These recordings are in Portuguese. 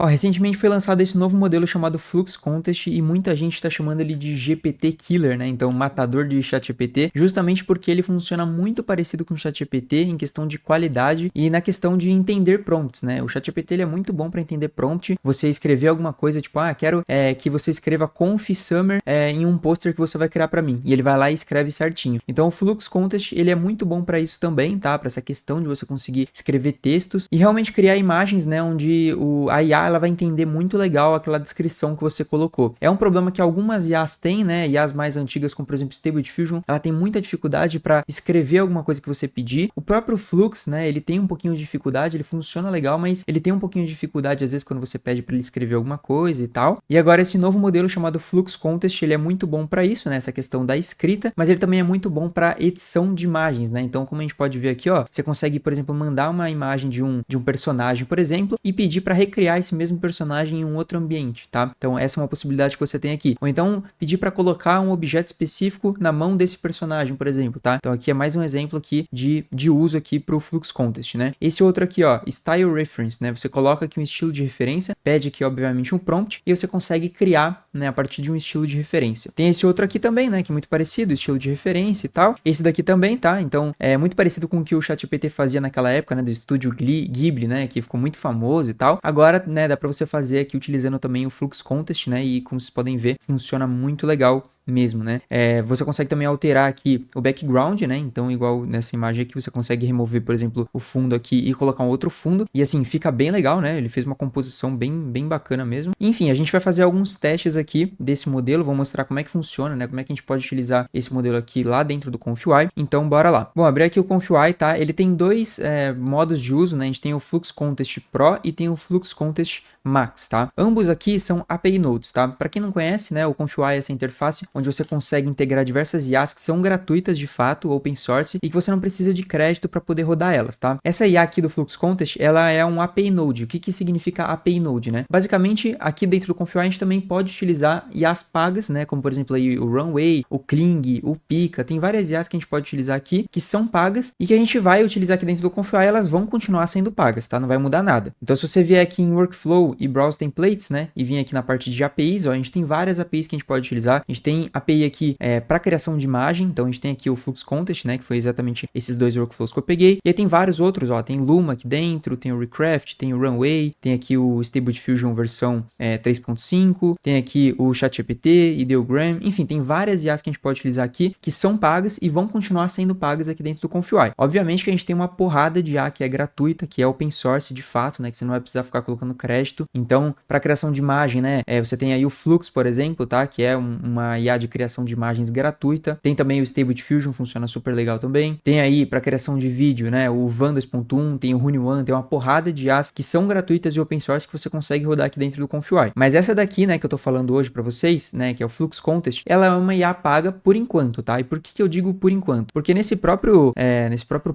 Ó, recentemente foi lançado esse novo modelo chamado Flux Contest e muita gente está chamando ele de GPT Killer, né? Então, matador de ChatGPT, justamente porque ele funciona muito parecido com o ChatGPT em questão de qualidade e na questão de entender prompts, né? O ChatGPT ele é muito bom para entender prompt. Você escrever alguma coisa, tipo, quero que você escreva Conf Summer em um pôster que você vai criar para mim. E ele vai lá e escreve certinho. Então, o Flux Contest ele é muito bom para isso também, tá? Para essa questão de você conseguir escrever textos e realmente criar imagens, né? Onde a IA ela vai entender muito legal aquela descrição que você colocou. É um problema que algumas IAs têm, né? IAs mais antigas, como por exemplo Stable Diffusion, ela tem muita dificuldade para escrever alguma coisa que você pedir. O próprio Flux, né? Ele tem um pouquinho de dificuldade, ele funciona legal, mas ele tem um pouquinho de dificuldade às vezes quando você pede para ele escrever alguma coisa e tal. E agora esse novo modelo chamado Flux Contest, ele é muito bom para isso, né? Essa questão da escrita, mas ele também é muito bom para edição de imagens, né? Então, como a gente pode ver aqui, ó, você consegue, por exemplo, mandar uma imagem de um personagem, por exemplo, e pedir para recriar esse mesmo personagem em um outro ambiente, tá? Então, essa é uma possibilidade que você tem aqui. Ou então, pedir para colocar um objeto específico na mão desse personagem, por exemplo, tá? Então, aqui é mais um exemplo aqui de uso aqui para o Flux Contest, né? Esse outro aqui, ó, Style Reference, né? Você coloca aqui um estilo de referência, pede aqui, obviamente, um prompt e você consegue criar, né, a partir de um estilo de referência. Tem esse outro aqui também, né, que é muito parecido, estilo de referência e tal. Esse daqui também, tá? Então, é muito parecido com o que o ChatGPT fazia naquela época, né, do estúdio Ghibli, né, que ficou muito famoso e tal. Agora, né, dá para você fazer aqui utilizando também o Flux Contest, né, e como vocês podem ver, funciona muito legal mesmo, né? Você consegue também alterar aqui o background, né? Então, igual nessa imagem aqui, você consegue remover, por exemplo, o fundo aqui e colocar um outro fundo. E assim, fica bem legal, né? Ele fez uma composição bem bacana mesmo. Enfim, a gente vai fazer alguns testes aqui desse modelo. Vou mostrar como é que funciona, né? Como é que a gente pode utilizar esse modelo aqui lá dentro do ConfUI. Então, bora lá. Bom, abrir aqui o ConfUI, tá? Ele tem dois modos de uso, né? A gente tem o Flux Contest Pro e tem o Flux Contest Max, tá? Ambos aqui são API Nodes, tá? Para quem não conhece, né? O ConfUI é essa interface onde você consegue integrar diversas IAs que são gratuitas de fato, open source, e que você não precisa de crédito para poder rodar elas, tá? Essa IA aqui do Flux Contest, ela é um API Node. O que significa API Node, né? Basicamente, aqui dentro do ConfUI a gente também pode utilizar IAs pagas, né? Como por exemplo aí o Runway, o Kling, o Pika, tem várias IAs que a gente pode utilizar aqui, que são pagas e que a gente vai utilizar aqui dentro do ConfUI, elas vão continuar sendo pagas, tá? Não vai mudar nada. Então, se você vier aqui em Workflow e Browse Templates, né? E vir aqui na parte de APIs, ó, a gente tem várias APIs que a gente pode utilizar. A gente tem API aqui para criação de imagem, então a gente tem aqui o Flux Contest, né, que foi exatamente esses dois workflows que eu peguei, e aí tem vários outros, ó, tem Luma aqui dentro, tem o Recraft, tem o Runway, tem aqui o Stable Diffusion versão 3.5, tem aqui o ChatGPT, Ideogram, enfim, tem várias IAs que a gente pode utilizar aqui, que são pagas e vão continuar sendo pagas aqui dentro do ConfUI. Obviamente que a gente tem uma porrada de IA que é gratuita, que é open source de fato, né, que você não vai precisar ficar colocando crédito. Então, para criação de imagem, né, você tem aí o Flux, por exemplo, tá, que é uma IA de criação de imagens gratuita. Tem também o Stable Diffusion, funciona super legal também. Tem aí para criação de vídeo, né, o Van 2.1, tem o Huniwan, tem uma porrada de IAs que são gratuitas e open source que você consegue rodar aqui dentro do ConfUI. Mas essa daqui, né, que eu tô falando hoje para vocês, né, que é o Flux Contest, ela é uma IA paga por enquanto, tá? E por que eu digo por enquanto? Porque nesse próprio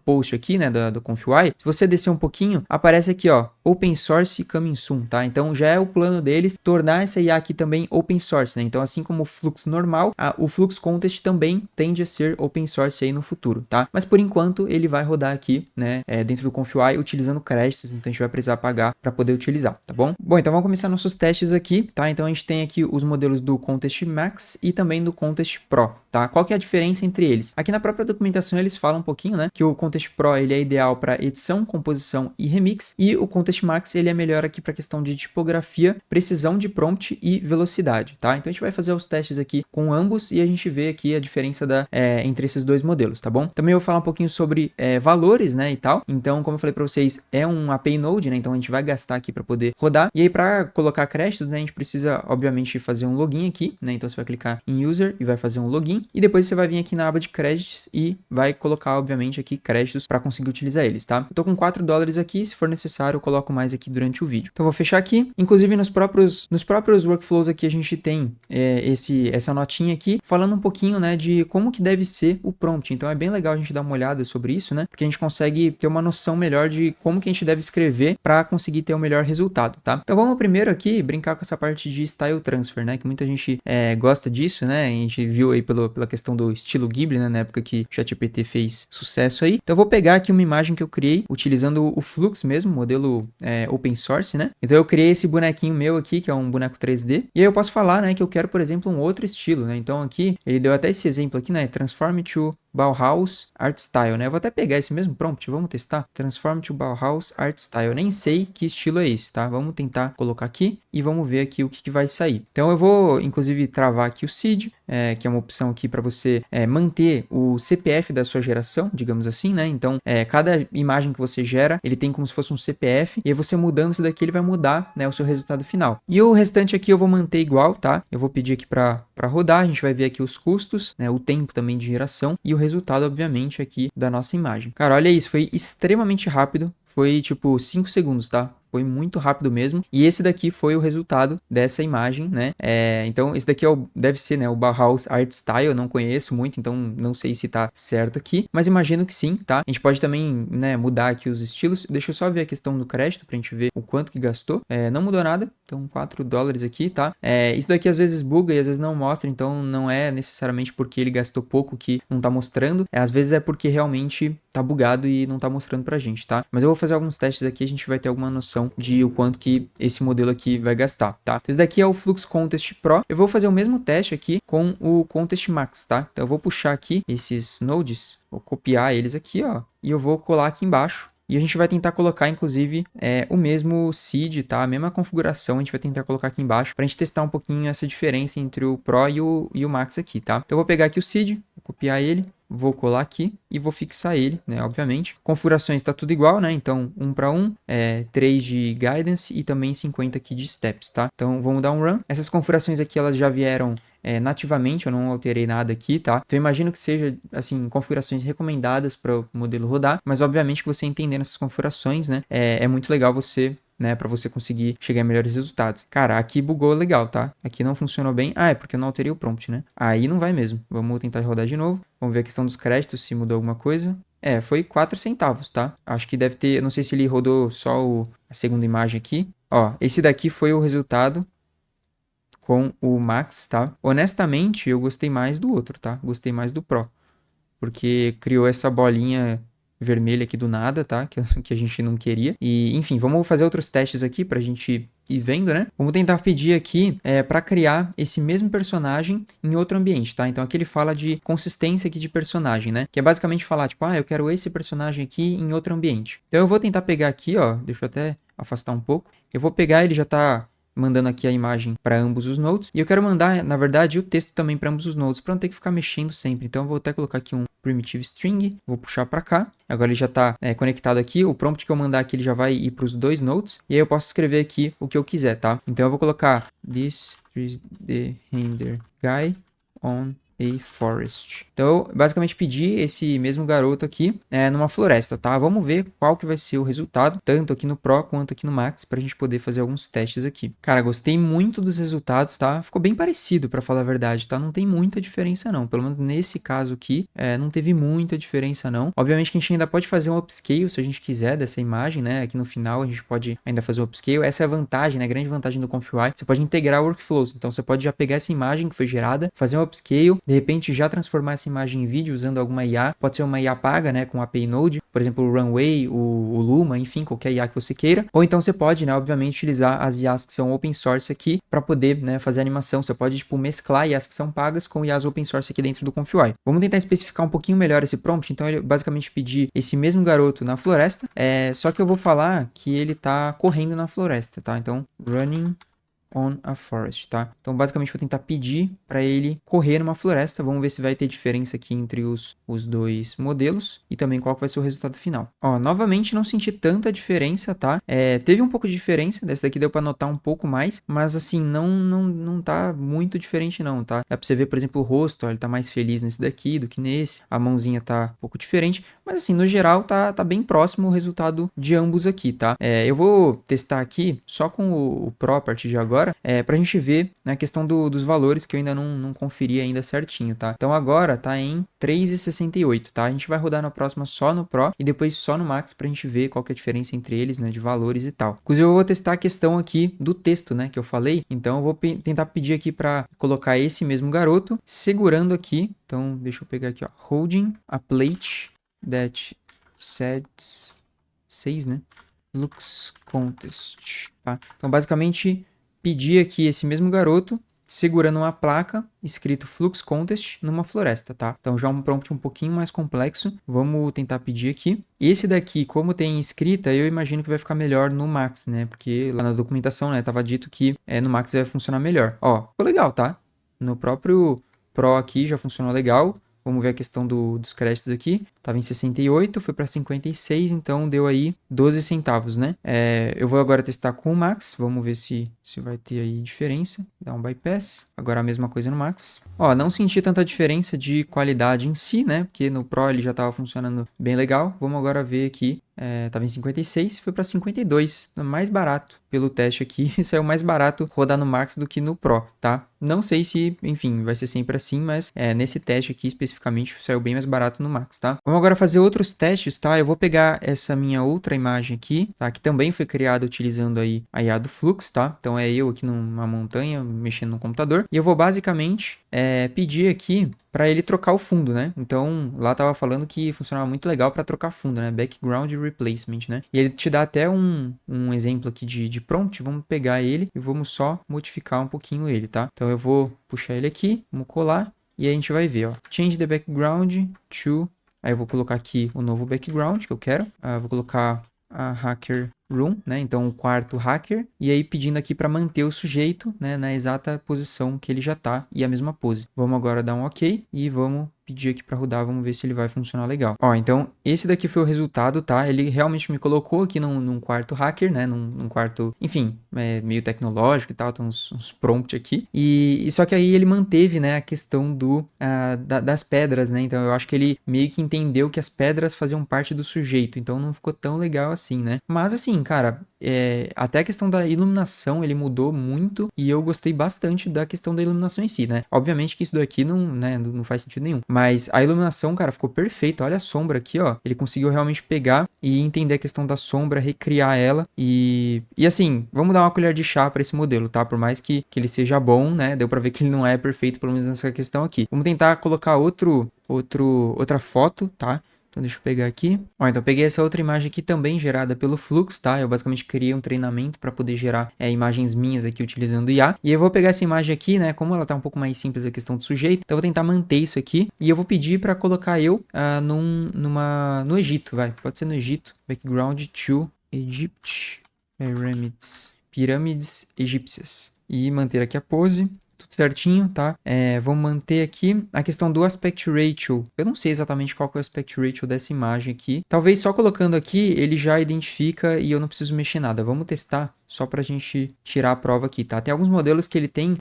post aqui, né, do ConfUI, se você descer um pouquinho, aparece aqui, ó, Open Source Coming Soon, tá? Então já é o plano deles tornar essa IA aqui também open source, né? Então assim como o Flux normal, o Flux Contest também tende a ser open source aí no futuro, tá? Mas por enquanto ele vai rodar aqui, né, dentro do ConfUI utilizando créditos, então a gente vai precisar pagar para poder utilizar, tá bom? Bom, então vamos começar nossos testes aqui, tá? Então a gente tem aqui os modelos do Contest Max e também do Contest Pro, tá? Qual que é a diferença entre eles? Aqui na própria documentação eles falam um pouquinho, né, que o Contest Pro ele é ideal para edição, composição e remix, e o Contest Max ele é melhor aqui para questão de tipografia, precisão de prompt e velocidade, tá? Então a gente vai fazer os testes aqui com ambos e a gente vê aqui a diferença entre esses dois modelos, tá bom? Também eu vou falar um pouquinho sobre valores, né, e tal. Então, como eu falei para vocês, é um API Node, né? Então a gente vai gastar aqui para poder rodar. E aí para colocar créditos, né, a gente precisa obviamente fazer um login aqui, né? Então você vai clicar em User e vai fazer um login e depois você vai vir aqui na aba de créditos e vai colocar obviamente aqui créditos para conseguir utilizar eles, tá? Eu tô com $4 aqui, se for necessário eu coloco mais aqui durante o vídeo. Então eu vou fechar aqui. Inclusive nos próprios workflows aqui a gente tem essa notinha aqui falando um pouquinho, né, de como que deve ser o prompt. Então é bem legal a gente dar uma olhada sobre isso, né? Porque a gente consegue ter uma noção melhor de como que a gente deve escrever para conseguir ter o melhor resultado, tá? Então vamos primeiro aqui brincar com essa parte de style transfer, né? Que muita gente gosta disso, né? A gente viu aí pela questão do estilo Ghibli, né? Na época que o ChatGPT fez sucesso aí. Então eu vou pegar aqui uma imagem que eu criei utilizando o Flux mesmo, modelo open source, né? Então eu criei esse bonequinho meu aqui, que é um boneco 3D. E aí eu posso falar, né, que eu quero, por exemplo, um outro estilo, né? Então aqui, ele deu até esse exemplo aqui, né? Transform to Bauhaus Art Style, né? Eu vou até pegar esse mesmo prompt, vamos testar. Transform to Bauhaus Art Style. Eu nem sei que estilo é esse, tá? Vamos tentar colocar aqui e vamos ver aqui o que vai sair. Então eu vou, inclusive, travar aqui o seed, que é uma opção aqui para você manter o CPF da sua geração, digamos assim, né? Então, cada imagem que você gera, ele tem como se fosse um CPF, e aí você mudando isso daqui, ele vai mudar, né, o seu resultado final. E o restante aqui eu vou manter igual, tá? Eu vou pedir aqui para rodar, a gente vai ver aqui os custos, né, o tempo também de geração e o resultado, obviamente, aqui da nossa imagem. Cara, olha isso, foi extremamente rápido, foi tipo 5 segundos, tá? Foi muito rápido mesmo. E esse daqui foi o resultado dessa imagem, né? Então, esse daqui deve ser, né, o Bauhaus Art Style. Eu não conheço muito, então não sei se tá certo aqui. Mas imagino que sim, tá? A gente pode também, né, mudar aqui os estilos. Deixa eu só ver a questão do crédito pra gente ver o quanto que gastou. Não mudou nada. Então, $4 aqui, tá? Isso daqui às vezes buga e às vezes não mostra. Então, não é necessariamente porque ele gastou pouco que não tá mostrando. Às vezes é porque realmente tá bugado e não tá mostrando pra gente, tá? Mas eu vou fazer alguns testes aqui, a gente vai ter alguma noção de o quanto que esse modelo aqui vai gastar, tá? Então, esse daqui é o Flux Contest Pro. Eu vou fazer o mesmo teste aqui com o Contest Max, tá? Então, eu vou puxar aqui esses nodes, vou copiar eles aqui, ó, e eu vou colar aqui embaixo. E a gente vai tentar colocar, inclusive, o mesmo seed, tá? A mesma configuração, a gente vai tentar colocar aqui embaixo pra gente testar um pouquinho essa diferença entre o Pro e o Max aqui, tá? Então, eu vou pegar aqui o seed, vou copiar ele, vou colar aqui e vou fixar ele, né? Obviamente. Configurações tá tudo igual, né? Então, 1 para 1, 3 de guidance e também 50 aqui de steps, tá? Então, vamos dar um run. Essas configurações aqui, elas já vieram nativamente, eu não alterei nada aqui, tá? Então, eu imagino que seja, assim, configurações recomendadas para o modelo rodar, mas obviamente que você entendendo essas configurações, né? É muito legal você, né, para você conseguir chegar a melhores resultados. Cara, aqui bugou legal, tá? Aqui não funcionou bem. É porque eu não alterei o prompt, né? Aí não vai mesmo. Vamos tentar rodar de novo. Vamos ver a questão dos créditos, se mudou alguma coisa. Foi 4 centavos, tá? Acho que deve ter, eu não sei se ele rodou só a segunda imagem aqui. Ó, esse daqui foi o resultado com o Max, tá? Honestamente, eu gostei mais do outro, tá? Gostei mais do Pro. Porque criou essa bolinha vermelha aqui do nada, tá? Que a gente não queria. E, enfim, vamos fazer outros testes aqui pra gente ir vendo, né? Vamos tentar pedir aqui para criar esse mesmo personagem em outro ambiente, tá? Então aqui ele fala de consistência aqui de personagem, né? Que é basicamente falar, tipo, eu quero esse personagem aqui em outro ambiente. Então eu vou tentar pegar aqui, ó, deixa eu até afastar um pouco. Eu vou pegar, ele já tá mandando aqui a imagem para ambos os nodes. E eu quero mandar, na verdade, o texto também para ambos os nodes, para não ter que ficar mexendo sempre. Então eu vou até colocar aqui um primitive string, vou puxar para cá. Agora ele já está conectado aqui. O prompt que eu mandar aqui ele já vai ir para os dois nodes. E aí eu posso escrever aqui o que eu quiser, tá? Então eu vou colocar this is the render guy on a forest. Então, eu basicamente pedi esse mesmo garoto aqui numa floresta, tá? Vamos ver qual que vai ser o resultado, tanto aqui no Pro quanto aqui no Max, pra gente poder fazer alguns testes aqui. Cara, gostei muito dos resultados, tá? Ficou bem parecido, pra falar a verdade, tá? Não tem muita diferença, não. Pelo menos nesse caso aqui, não teve muita diferença, não. Obviamente que a gente ainda pode fazer um upscale, se a gente quiser, dessa imagem, né? Aqui no final, a gente pode ainda fazer um upscale. Essa é a vantagem, né? A grande vantagem do ConfUI. Você pode integrar workflows. Então, você pode já pegar essa imagem que foi gerada, fazer um upscale, de repente já transformar essa imagem em vídeo usando alguma IA, pode ser uma IA paga, né, com API Node, por exemplo, o Runway, o Luma, enfim, qualquer IA que você queira, ou então você pode, né, obviamente utilizar as IAs que são open source aqui para poder, né, fazer animação. Você pode, tipo, mesclar IAs que são pagas com IAs open source aqui dentro do ConfUI. Vamos tentar especificar um pouquinho melhor esse prompt. Então, ele basicamente pedir esse mesmo garoto na floresta, só que eu vou falar que ele tá correndo na floresta, tá? Então, running on a forest, tá? Então, basicamente, vou tentar pedir para ele correr numa floresta. Vamos ver se vai ter diferença aqui entre os dois modelos e também qual vai ser o resultado final. Ó, novamente, não senti tanta diferença, tá? Teve um pouco de diferença, dessa daqui deu para notar um pouco mais, mas assim, não tá muito diferente não, tá? Dá para você ver, por exemplo, o rosto, ó, ele tá mais feliz nesse daqui do que nesse. A mãozinha tá um pouco diferente, mas assim, no geral, tá bem próximo o resultado de ambos aqui, tá? Eu vou testar aqui só com o Pro a partir de agora, pra gente ver na questão dos valores que eu ainda não conferi ainda certinho, tá? Então agora tá em 3,68, tá? A gente vai rodar na próxima só no Pro e depois só no Max pra gente ver qual que é a diferença entre eles, né, de valores e tal. Inclusive eu vou testar a questão aqui do texto, né, que eu falei. Então eu vou tentar pedir aqui pra colocar esse mesmo garoto segurando aqui. Então deixa eu pegar aqui, ó, holding a plate that says 6, né? Flux Contest, tá? Então, basicamente, pedir aqui esse mesmo garoto segurando uma placa escrito Flux Contest numa floresta, tá? Então já um prompt um pouquinho mais complexo. Vamos tentar pedir aqui. Esse daqui, como tem escrita, eu imagino que vai ficar melhor no Max, né? Porque lá na documentação, né, tava dito que no Max vai funcionar melhor. Ó, ficou legal, tá? No próprio Pro aqui já funcionou legal. Vamos ver a questão dos créditos aqui. Tava em 68, foi para 56, então deu aí 12 centavos, né? Eu vou agora testar com o Max. Vamos ver se vai ter aí diferença. Dá um bypass. Agora a mesma coisa no Max. Ó, não senti tanta diferença de qualidade em si, né? Porque no Pro ele já tava funcionando bem legal. Vamos agora ver aqui. Tava em 56, foi para 52, mais barato pelo teste aqui, saiu mais barato rodar no Max do que no Pro, tá? Não sei se, enfim, vai ser sempre assim, mas nesse teste aqui especificamente saiu bem mais barato no Max, tá? Vamos agora fazer outros testes, tá? Eu vou pegar essa minha outra imagem aqui, tá? Que também foi criada utilizando aí a IA do Flux, tá? Então é eu aqui numa montanha, mexendo no computador, e eu vou basicamente pedir aqui para ele trocar o fundo, né? Então, lá tava falando que funcionava muito legal para trocar fundo, né? Background replacement, né? E ele te dá até um exemplo aqui de prompt. Vamos pegar ele e vamos só modificar um pouquinho ele, tá? Então, eu vou puxar ele aqui, vamos colar e aí a gente vai ver, ó. Change the background to... Aí eu vou colocar aqui o novo background que eu quero. Vou colocar a hacker room, né? Então o quarto hacker, e aí pedindo aqui para manter o sujeito, né, na exata posição que ele já tá e a mesma pose. Vamos agora dar um OK e vamos pedir aqui para rodar, vamos ver se ele vai funcionar legal. Ó, então esse daqui foi o resultado, tá? Ele realmente me colocou aqui num quarto hacker, né? Num quarto, enfim, meio tecnológico e tal, tem uns prompts aqui. E só que aí ele manteve, né, a questão das pedras, né? Então eu acho que ele meio que entendeu que as pedras faziam parte do sujeito, então não ficou tão legal assim, né? Mas assim, cara, até a questão da iluminação ele mudou muito e eu gostei bastante da questão da iluminação em si, né? Obviamente que isso daqui não faz sentido nenhum, mas a iluminação, cara, ficou perfeita. Olha a sombra aqui, ó. Ele conseguiu realmente pegar e entender a questão da sombra, recriar ela e assim, vamos dar uma colher de chá para esse modelo, tá? Por mais que ele seja bom, né? Deu para ver que ele não é perfeito, pelo menos nessa questão aqui. Vamos tentar colocar outra foto, tá? Então deixa eu pegar aqui. Ó, então eu peguei essa outra imagem aqui também gerada pelo Flux, tá? Eu basicamente criei um treinamento para poder gerar imagens minhas aqui utilizando IA. E eu vou pegar essa imagem aqui, né? Como ela tá um pouco mais simples a questão do sujeito, então eu vou tentar manter isso aqui. E eu vou pedir para colocar eu no Egito, vai. Pode ser no Egito. Background to Egypt. Pirâmides egípcias. E manter aqui a pose. Tudo certinho, tá? Vamos manter aqui a questão do aspect ratio. Eu não sei exatamente qual que é o aspect ratio dessa imagem aqui. Talvez só colocando aqui ele já identifica e eu não preciso mexer nada. Vamos testar só pra gente tirar a prova aqui, tá? Tem alguns modelos que ele tem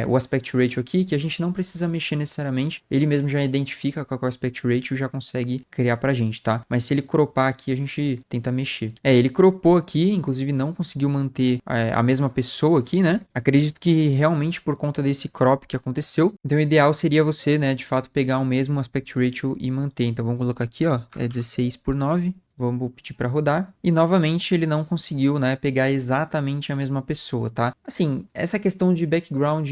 o aspect ratio aqui que a gente não precisa mexer necessariamente. Ele mesmo já identifica qual é o aspect ratio e já consegue criar pra gente, tá? Mas se ele cropar aqui, a gente tenta mexer. Ele cropou aqui, inclusive não conseguiu manter a mesma pessoa aqui, né? Acredito que realmente por conta desse crop que aconteceu. Então o ideal seria você, né, de fato pegar o mesmo aspect ratio e manter. Então vamos colocar aqui, ó, 16:9. Vamos pedir para rodar. E novamente ele não conseguiu, né, pegar exatamente a mesma pessoa, tá? Assim, essa questão de background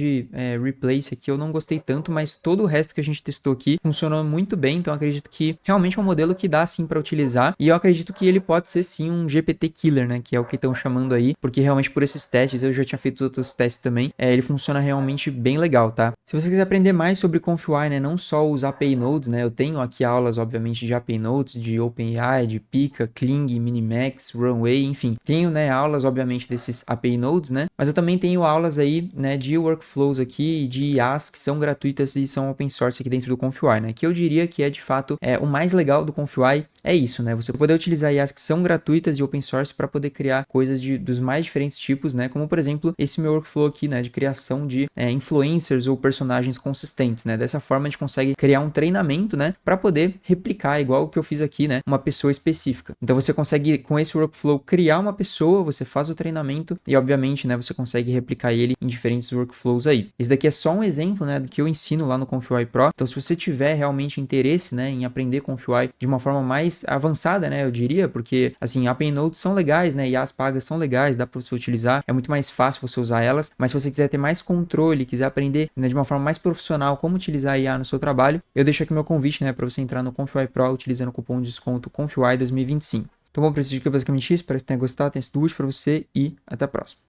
replace aqui eu não gostei tanto, mas todo o resto que a gente testou aqui funcionou muito bem. Então acredito que realmente é um modelo que dá sim para utilizar. E eu acredito que ele pode ser sim um GPT killer, né, que é o que estão chamando aí, porque realmente por esses testes, eu já tinha feito outros testes também, ele funciona realmente bem legal, tá? Se você quiser aprender mais sobre ConfUI, né, não só os API Nodes, né, eu tenho aqui aulas, obviamente, de API Nodes, de OpenAI, de Pika, Kling, Minimax, Runway, enfim. Tenho, né, aulas, obviamente, desses API Nodes, né, mas eu também tenho aulas aí, né, de workflows aqui, de IAs que são gratuitas e são open source aqui dentro do ConfUI, né, que eu diria que é, de fato, o mais legal do ConfUI é isso, né, você poder utilizar IAs que são gratuitas e open source para poder criar coisas dos mais diferentes tipos, né, como, por exemplo, esse meu workflow aqui, né, de criação de influencers ou personagens consistentes, né, dessa forma a gente consegue criar um treinamento, né, para poder replicar, igual o que eu fiz aqui, né, uma pessoa específica. Então você consegue, com esse workflow, criar uma pessoa, você faz o treinamento e, obviamente, né, você consegue replicar ele em diferentes workflows aí. Esse daqui é só um exemplo, né, do que eu ensino lá no ConfUI Pro. Então, se você tiver realmente interesse, né, em aprender ConfUI de uma forma mais avançada, né, eu diria, porque, assim, API Nodes são legais, né, e as pagas são legais, dá para você utilizar, é muito mais fácil você usar elas, mas se você quiser ter mais controle, quiser aprender, né, de uma forma mais profissional como utilizar a IA no seu trabalho, eu deixo aqui meu convite, né, para você entrar no ConfUI Pro utilizando o cupom de desconto ConfUI 2025. Então, bom, para esse vídeo é basicamente isso. Espero que você tenha gostado, tenha sido útil para você e até a próxima.